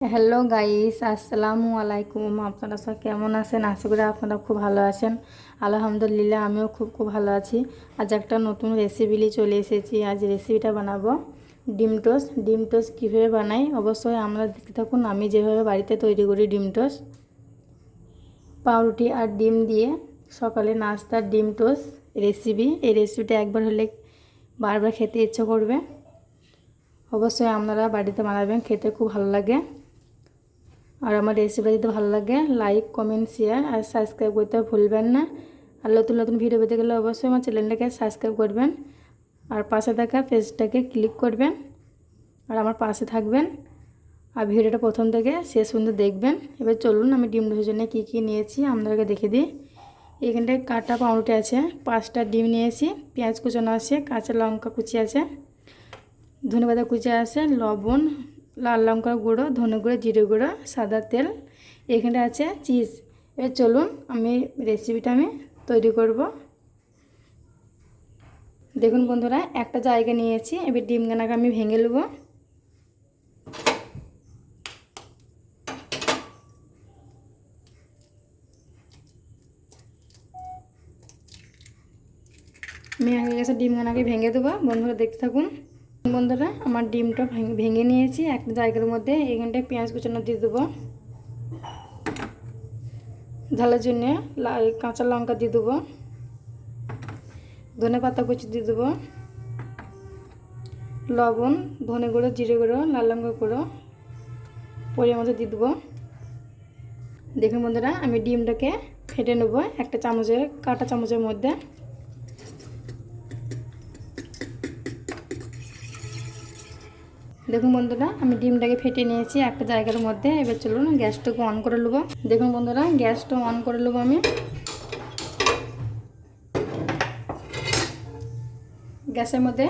Hello guys, আসসালামু আলাইকুম। আপনারা সব কেমন আছেন? আশা করি আপনারা খুব ভালো আছেন। আলহামদুলিল্লাহ, আমিও খুব ভালো আছি। আজ একটা নতুন রেসিপি নিয়ে চলে এসেছি। আজ রেসিপিটা বানাবো ডিম টোস্ট। ডিম টোস্ট কীভাবে বানাই অবশ্যই আমরা দেখতে থাকুন। আমি যেভাবে বাড়িতে তৈরি করি ডিম টোস্ট, পাউরুটি আর ডিম দিয়ে সকালে নাস্তার ডিম টোস্ট রেসিপি। এই রেসিপিটা একবার হলে বারবার খেতে ইচ্ছে করবে। অবশ্যই আপনারা বাড়িতে বানাবেন, খেতে খুব ভালো লাগে। আর আমার রেসিপিটা যদি ভালো লাগে লাইক, কমেন্ট, শেয়ার আর সাবস্ক্রাইব করতে ভুলবেন না। আর নতুন নতুন ভিডিও পেতে গেলে অবশ্যই আমার চ্যানেলটাকে সাবস্ক্রাইব করবেন আর পাশে থাকা পেজটাকে ক্লিক করবেন আর আমার পাশে থাকবেন। আর ভিডিওটা প্রথম থেকে শেষ পর্যন্ত দেখবেন। এবার চলুন আমি ডিম টোস্টের জন্য কী কী নিয়েছি আপনাদেরকে দেখে দিই। এখানটায় কাটা পাউরুটি আছে, 5টা ডিম নিয়েছি, পেঁয়াজ কুচানো আছে, কাঁচা লঙ্কা কুচি আছে, ধনেপাতা কুচি আছে, লবণ, লাল লঙ্কার গুঁড়ো, ধনে গুঁড়ো, জিরে গুঁড়ো, সাদা তেল, এখানে আছে চিজ। এবার চলুন আমি রেসিপিটা তৈরি করব। দেখুন বন্ধুরা, একটা জায়গা নিয়েছি। এবার ডিমখানাকে আমি ভেঙে নেব। আমি আগে গেছে ডিমখানাকে ভেঙে দেবো। বন্ধুরা দেখতে থাকুন। বন্ধুরা আমার ডিমটা ভেঙে নিয়েছি একটা জায়গার মধ্যে। এখানটায় পেঁয়াজ কুচানো দিয়ে দেবো, ঝালের জন্য কাঁচা লঙ্কা দিয়ে দেবো, ধনে পাতা কুচি দিয়ে দেবো, লবণ, ধনে গুঁড়ো, জিরে গুঁড়ো, লাল লঙ্কা গুঁড়ো পরিমাণ মতো দিয়ে দেবো। দেখুন বন্ধুরা, আমি ডিমটাকে ফেটে নেব একটা চামচের, কাঁটা চামচের মধ্যে। দেখুন বন্ধুরা, আমি ডিমটাকে ফেটে নিয়েছি একটা জায়গার মধ্যে। এবার চলুন গ্যাসটাকে অন করে নেব। দেখুন বন্ধুরা, গ্যাসটা অন করে নেব। আমি গ্যাসের মধ্যে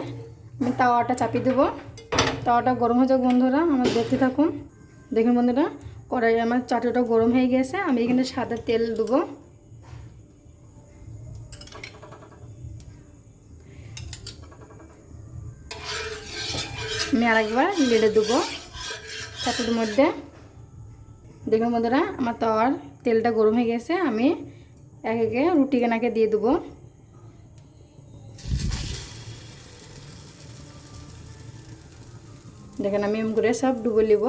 আমি তাওয়াটা চাপিয়ে দেবো। তাওয়াটা গরম হয়ে যাক বন্ধুরা, আমার দেখতে থাকুন। দেখুন বন্ধুরা, কড়াই আমার চাটুটা গরম হয়ে গেছে। আমি এখানে সাদা তেল দেবো। আমি আরেকবার নেড়ে দেবো চাটুর মধ্যে। দেখুন বন্ধুরা, আমার তাওয়ার তেলটা গরম হয়ে গেছে। আমি একে একে রুটি কেনাকে দিয়ে দেবো। দেখেন আমি এম করে সব ডুবো নেব।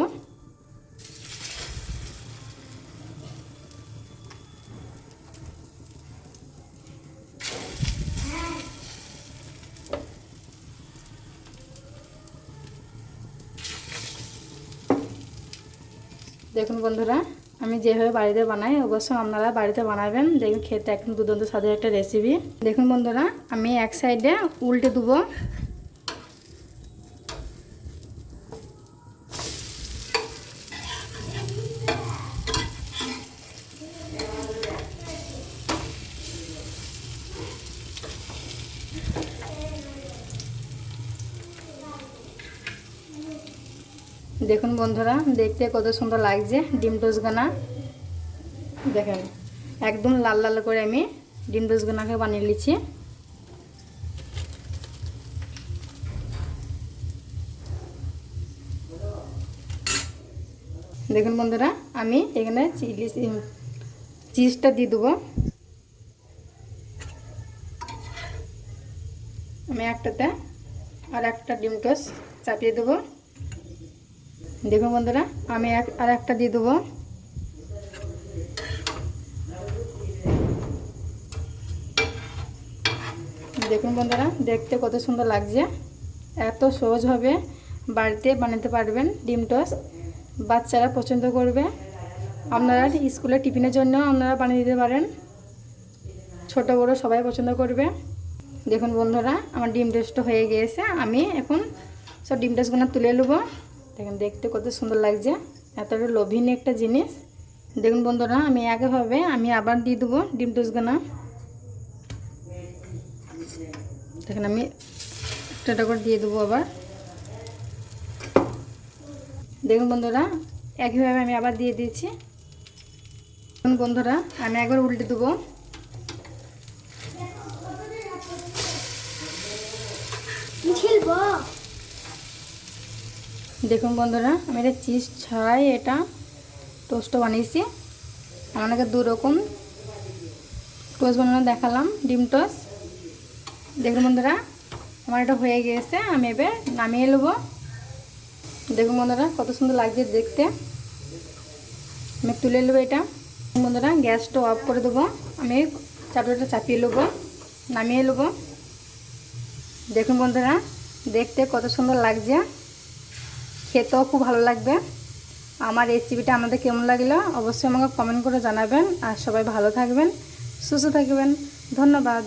দেখুন বন্ধুরা, আমি যেভাবে বাড়িতে বানাই অবশ্যই আপনারা বাড়িতে বানাবেন। দেখুন খেতে একদম দুর্দান্ত স্বাদের একটা রেসিপি। দেখুন বন্ধুরা, আমি এক সাইডে উল্টে দেবো। দেখুন বন্ধুরা, দেখতে কত সুন্দর লাগছে ডিম টোস্টগুলো। দেখেন একদম লাল লাল করে আমি ডিম টোস্টগুলোকে বানিয়ে নিচ্ছি। দেখুন বন্ধুরা, আমি এখানে চিজটা দিয়ে দেবো। আমি একটাতে আর একটা ডিম টোস্ট চাপিয়ে দেবো। দেখুন বন্ধুরা, আমি আর একটা দিয়ে দেবো। দেখুন বন্ধুরা, দেখতে কত সুন্দর লাগছে। এত সহজভাবে বাড়িতে বানাতে পারবেন ডিম টোস্ট। বাচ্চারা পছন্দ করবে। আপনারা স্কুলে টিফিনের জন্য আপনারা বানিয়ে দিতে পারেন। ছোট বড় সবাই পছন্দ করবে। দেখুন বন্ধুরা, আমার ডিম টোস্টটা হয়ে গিয়েছে। আমি এখন সব ডিম টোস্টগুলো তুলে নেবো। দেখুন দেখতে কত সুন্দর লাগছে, এতটা লোভনীয় একটা জিনিস। দেখুন বন্ধুরা, আমি একইভাবে আমি আবার দিয়ে দেবো ডিম টোস্টগুলো। দেখুন আমি একটা করে দিয়ে দেবো আবার। দেখুন বন্ধুরা, একইভাবে আমি আবার দিয়ে দিয়েছি। দেখুন বন্ধুরা, আমি একবার উল্টে দেবো। দেখুন বন্ধুরা, আমি এটা চিজ ছাড়াই এটা টোস্ট বানিয়েছি। আপনাকে দু রকম টোস্ট বানানো দেখালাম, ডিম টোস্ট। দেখুন বন্ধুরা, আমার এটা হয়ে গিয়েছে, আমি এবার নামিয়ে নেব। দেখুন বন্ধুরা, কত সুন্দর লাগছে দেখতে। আমি তুলে নেবো এটা। বন্ধুরা, গ্যাসটা অফ করে দেবো। আমি চাটুটা চাপিয়ে নেবো, নামিয়ে নেবো। দেখুন বন্ধুরা, দেখতে কত সুন্দর লাগছে, খেতেও খুব ভালো লাগবে। আমার রেসিপিটা আপনাদের কেমন লাগলো অবশ্যই আমাকে কমেন্ট করে জানাবেন। আর সবাই ভালো থাকবেন, সুস্থ থাকবেন। ধন্যবাদ।